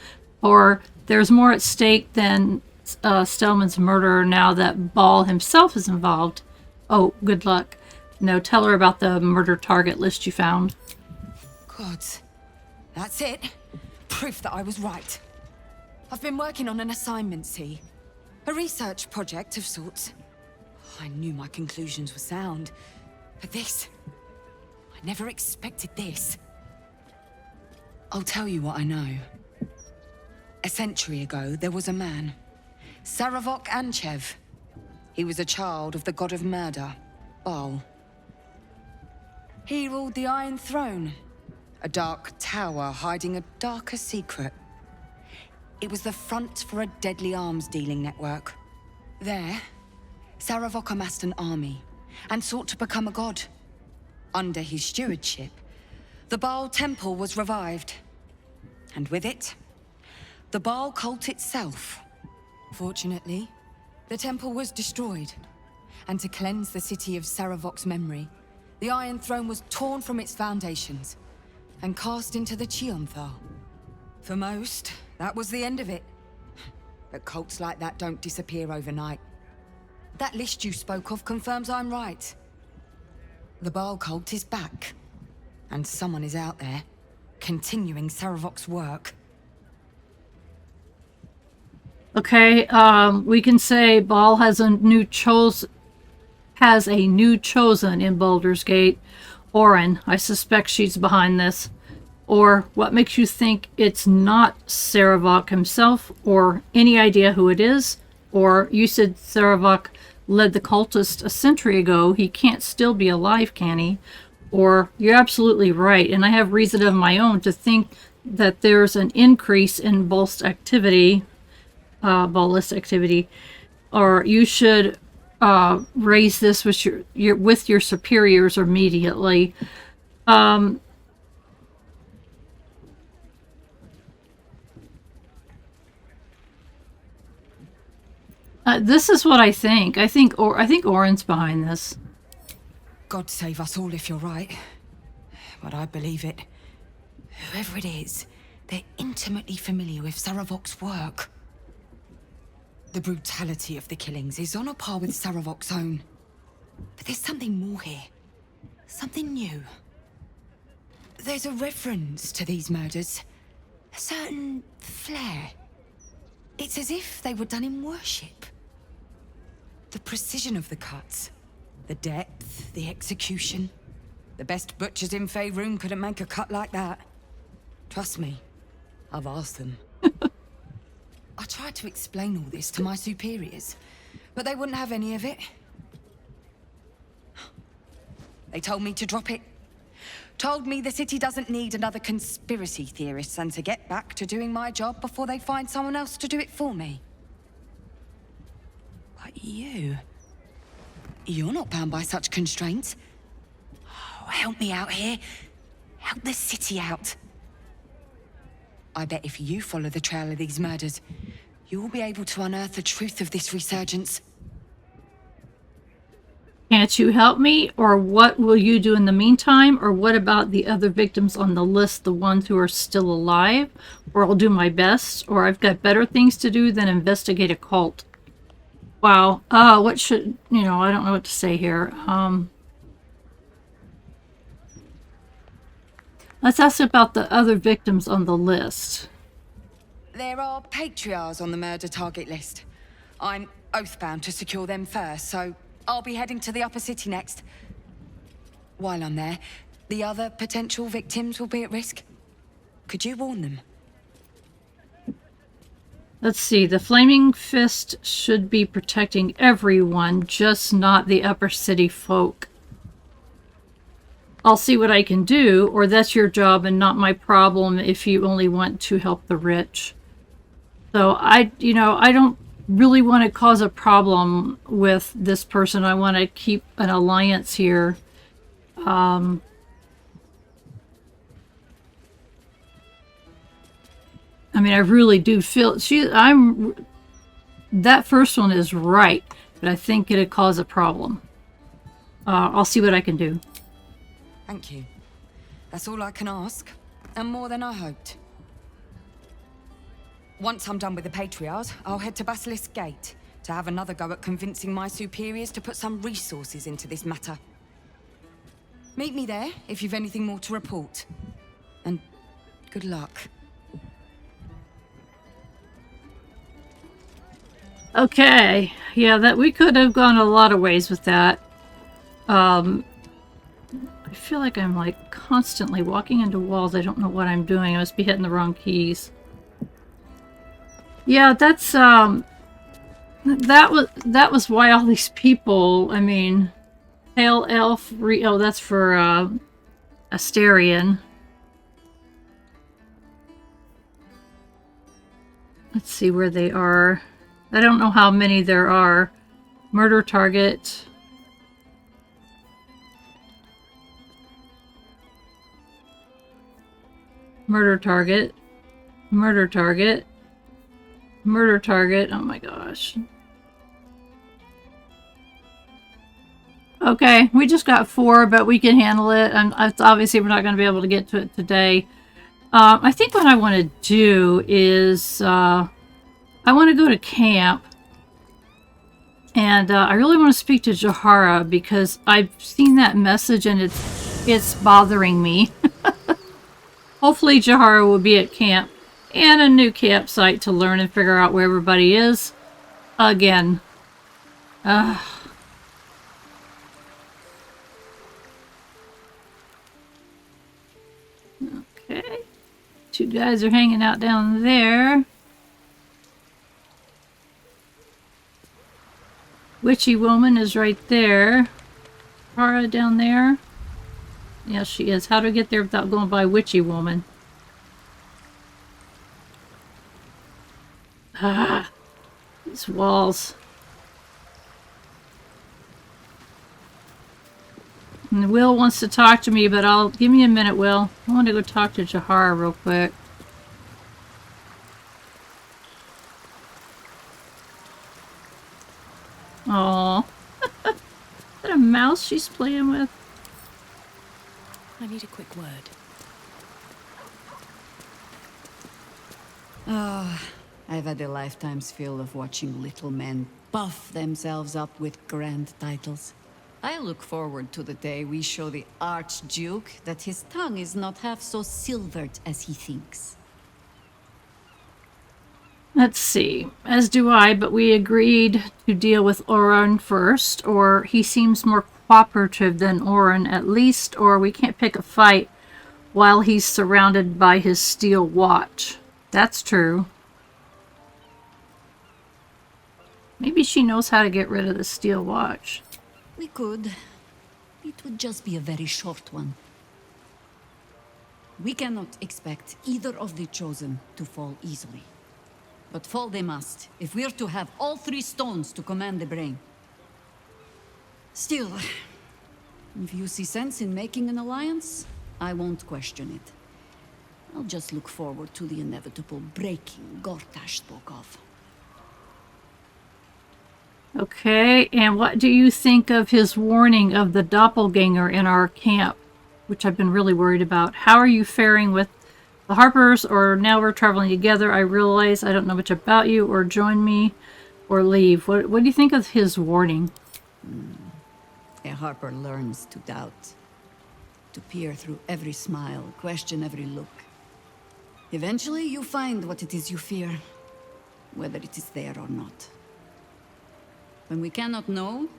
Or there's more at stake than Stelman's murder now that Ball himself is involved. Oh, good luck. No, tell her about the murder target list you found. Gods. That's it. Proof that I was right. I've been working on an assignment, see? A research project of sorts. I knew my conclusions were sound. But this... I never expected this. I'll tell you what I know. A century ago, there was a man. Saravok Anchev. He was a child of the god of murder, Baal. He ruled the Iron Throne. A dark tower hiding a darker secret. It was the front for a deadly arms-dealing network. There, Saravok amassed an army and sought to become a god. Under his stewardship, the Baal Temple was revived. And with it, the Baal cult itself. Fortunately, the temple was destroyed. And to cleanse the city of Saravok's memory, the Iron Throne was torn from its foundations and cast into the Chionthal. For most, that was the end of it. But cults like that don't disappear overnight. That list you spoke of confirms I'm right. The Baal cult is back. And someone is out there, continuing Saravok's work. Okay, we can say Baal has a new chosen in Baldur's Gate. Orin, I suspect she's behind this. Or what makes you think it's not Saravok himself, or any idea who it is? Or you said Saravok led the cultist a century ago. He can't still be alive, can he? Or you're absolutely right, and I have reason of my own to think that there's an increase in Ballist activity. Or you should raise this with your superiors immediately. This is what I think. I think Orin's behind this. God save us all if you're right. But I believe it. Whoever it is, they're intimately familiar with Saravok's work. The brutality of the killings is on a par with Saravok's own. But there's something more here. Something new. There's a reference to these murders. A certain flair. It's as if they were done in worship. The precision of the cuts. The depth, the execution. The best butchers in Faerun couldn't make a cut like that. Trust me, I've asked them. I tried to explain all this to my superiors, but they wouldn't have any of it. They told me to drop it. Told me the city doesn't need another conspiracy theorist and to get back to doing my job before they find someone else to do it for me. But you're not bound by such constraints. Oh, help me out here. Help the city out. I bet if you follow the trail of these murders, you'll be able to unearth the truth of this resurgence. Can't you help me? Or what will you do in the meantime? Or what about the other victims on the list, the ones who are still alive? Or I'll do my best. Or I've got better things to do than investigate a cult. Wow. What should, I don't know what to say here. Let's ask about the other victims on the list. There are patriarchs on the murder target list. I'm oathbound to secure them first, so I'll be heading to the upper city next. While I'm there, the other potential victims will be at risk. Could you warn them? Let's see. The Flaming Fist should be protecting everyone, just not the upper city folk. I'll see what I can do, or that's your job and not my problem if you only want to help the rich. So I don't really want to cause a problem with this person. I want to keep an alliance here. I mean, I really do feel that first one is right, but I think it'd cause a problem. I'll see what I can do. Thank you. That's all I can ask, and more than I hoped. Once I'm done with the Patriarchs, I'll head to Basilisk Gate to have another go at convincing my superiors to put some resources into this matter. Meet me there if you've anything more to report. And good luck. Okay. Yeah, that we could have gone a lot of ways with that. I feel like I'm like constantly walking into walls. I don't know what I'm doing. I must be hitting the wrong keys. Yeah, that's that was why all these people, I mean, Pale Elf, oh, that's for Asterion. Let's see where they are. I don't know how many there are. Murder target. Murder target. Murder target. Murder target. Oh my gosh. Okay, we just got 4, but we can handle it. And obviously we're not going to be able to get to it today. I think what I want to do is I want to go to camp. And I really want to speak to Jahara because I've seen that message and it's bothering me. Hopefully Jahara will be at camp and a new campsite to learn and figure out where everybody is again. Okay. 2 guys are hanging out down there. Witchy woman is right there. Jahara down there. Yes, she is. How do I get there without going by Witchy Woman? Ah, these walls. And Will wants to talk to me, but give me a minute, Will. I want to go talk to Jahara real quick. Aww. Is that a mouse she's playing with? I need a quick word. Ah, I've had a lifetime's fill of watching little men puff themselves up with grand titles. I look forward to the day we show the Archduke that his tongue is not half so silvered as he thinks. Let's see. As do I, but we agreed to deal with Oren first, or he seems more cooperative than Oren at least, or we can't pick a fight while he's surrounded by his steel watch. That's true. Maybe she knows how to get rid of the steel watch. We could. It would just be a very short one. We cannot expect either of the Chosen to fall easily. But fall they must, if we're to have all 3 stones to command the brain. Still, if you see sense in making an alliance, I won't question it. I'll just look forward to the inevitable breaking Gortash spoke of. Okay, and what do you think of his warning of the doppelganger in our camp, which I've been really worried about? How are you faring with the Harpers, or now we're traveling together? I realize I don't know much about you, or join me, or leave. What do you think of his warning? A Harper learns to doubt, to peer through every smile, question every look. Eventually, you find what it is you fear, whether it is there or not. When we cannot know,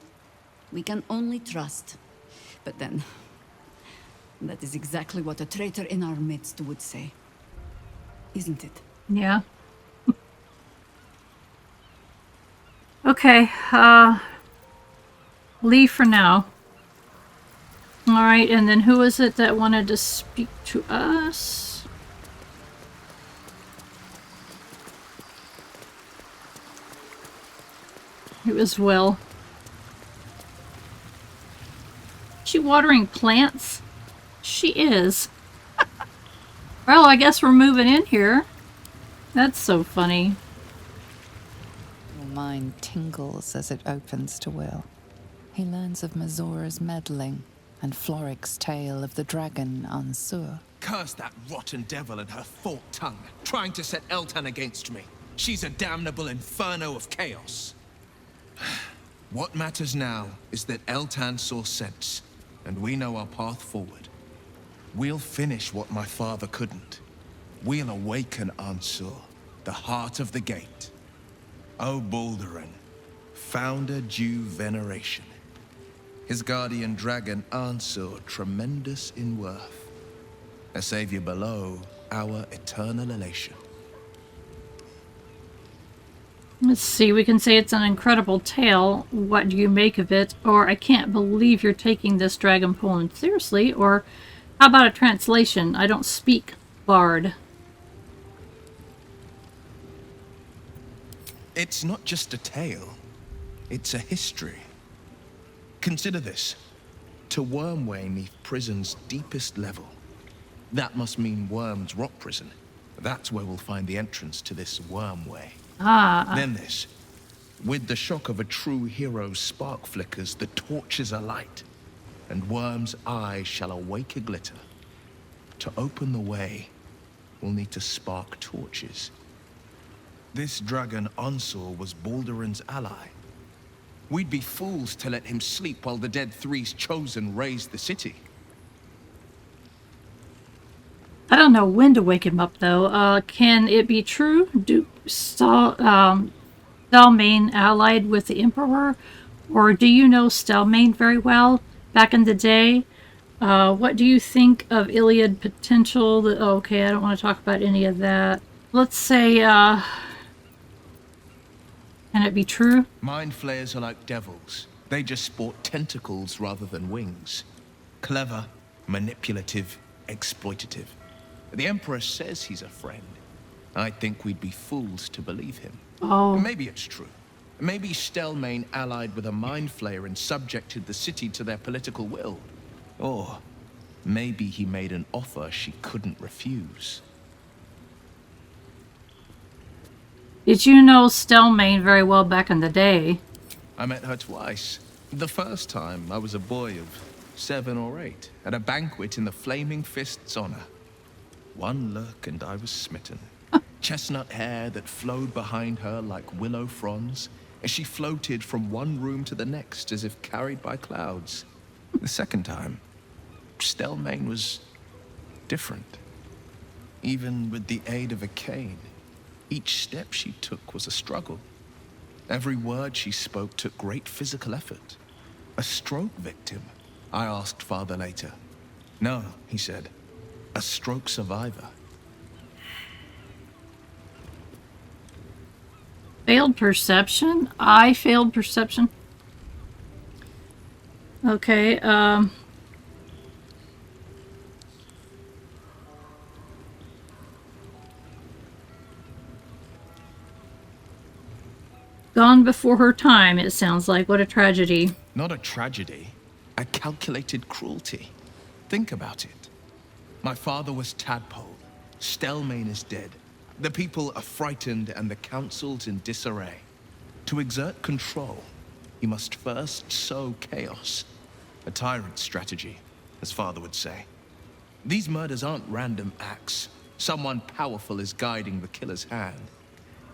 we can only trust. But then, that is exactly what a traitor in our midst would say. Isn't it? Yeah. Okay, leave for now. Alright, and then who is it that wanted to speak to us? It was Will. She watering plants? She is. Well, I guess we're moving in here. That's so funny. Your mind tingles as it opens to Will. He learns of Mazura's meddling and Floric's tale of the dragon Ansur. Curse that rotten devil and her forked tongue, trying to set Eltan against me. She's a damnable inferno of chaos. What matters now is that Eltan saw sense, and we know our path forward. We'll finish what my father couldn't. We'll awaken Ansur, the heart of the gate. O Baldurin, founder due veneration. His guardian dragon Ansur, tremendous in worth. A savior below, our eternal elation. Let's see, we can say it's an incredible tale. What do you make of it? Or I can't believe you're taking this dragon poem seriously. Or how about a translation? I don't speak Bard. It's not just a tale, it's a history. Consider this. To Wormway 'neath prison's deepest level. That must mean Worm's rock prison. That's where we'll find the entrance to this Wormway. Then this. With the shock of a true hero's spark flickers, the torches alight, and Worm's eyes shall awake a glitter. To open the way, we'll need to spark torches. This dragon Ansur was Baldurin's ally. We'd be fools to let him sleep while the Dead Three's chosen raised the city. I don't know when to wake him up, though. Can it be true? Do Stalmain allied with the Emperor? Or do you know Stalmain very well back in the day? What do you think of Iliad potential? Okay, I don't want to talk about any of that. Let's say, can it be true? Mind flayers are like devils. They just sport tentacles rather than wings. Clever, manipulative, exploitative. The Emperor says he's a friend. I think we'd be fools to believe him. Oh. Maybe it's true. Maybe Stelmane allied with a mind flayer and subjected the city to their political will. Or maybe he made an offer she couldn't refuse. Did you know Stelmane very well back in the day? I met her twice. The first time I was a boy of 7 or 8 at a banquet in the Flaming Fist's honor. One look and I was smitten. Chestnut hair that flowed behind her like willow fronds as she floated from one room to the next as if carried by clouds. The second time, Stelmane was different. Even with the aid of a cane, each step she took was a struggle. Every word she spoke took great physical effort. A stroke victim, I asked Father later. No, he said, a stroke survivor. Failed perception? I failed perception? Okay, gone before her time, it sounds like. What a tragedy. Not a tragedy, a calculated cruelty. Think about it. My father was Tadpole. Stelmane is dead. The people are frightened and the council's in disarray. To exert control, you must first sow chaos. A tyrant's strategy, as father would say. These murders aren't random acts. Someone powerful is guiding the killer's hand,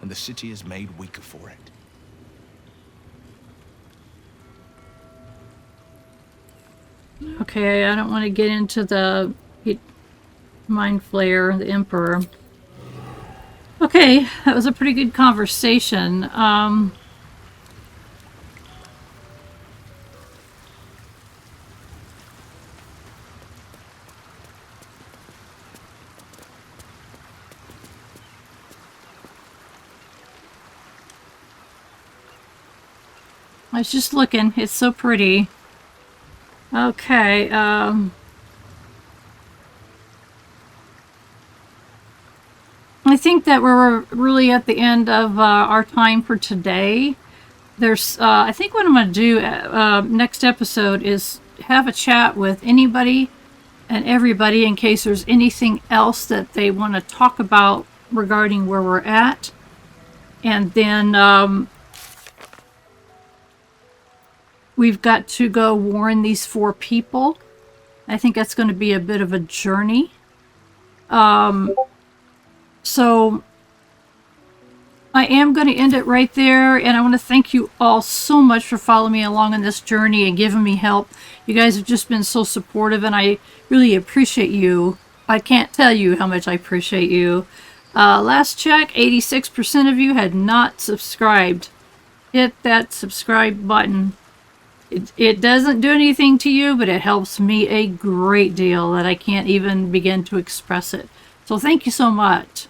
and the city is made weaker for it. Okay, I don't want to get into the Mind Flayer, the Emperor. Okay, that was a pretty good conversation. I was just looking. It's so pretty. Okay, I think that we're really at the end of our time for today. There's, I think what I'm going to do next episode is have a chat with anybody and everybody in case there's anything else that they want to talk about regarding where we're at. And then we've got to go warn these 4 people. I think that's going to be a bit of a journey. So I am going to end it right there, and I want to thank you all so much for following me along on this journey and giving me help. You guys have just been so supportive, and I really appreciate you. I can't tell you how much I appreciate you. Last check, 86% of you had not subscribed. Hit that subscribe button. It doesn't do anything to you, but it helps me a great deal that I can't even begin to express it. So thank you so much.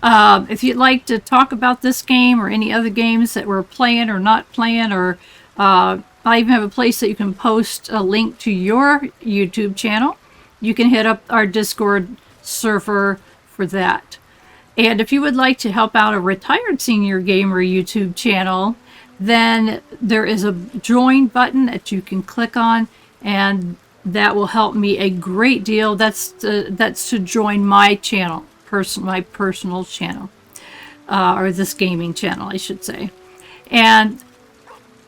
If you'd like to talk about this game or any other games that we're playing or not playing, or I even have a place that you can post a link to your YouTube channel, you can hit up our Discord server for that. And if you would like to help out a retired senior gamer YouTube channel, then there is a join button that you can click on, and that will help me a great deal. That's to join my channel. My personal channel, or this gaming channel, I should say. And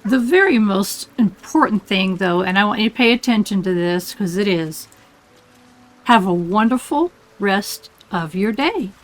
the very most important thing, though, and I want you to pay attention to this because it is, have a wonderful rest of your day.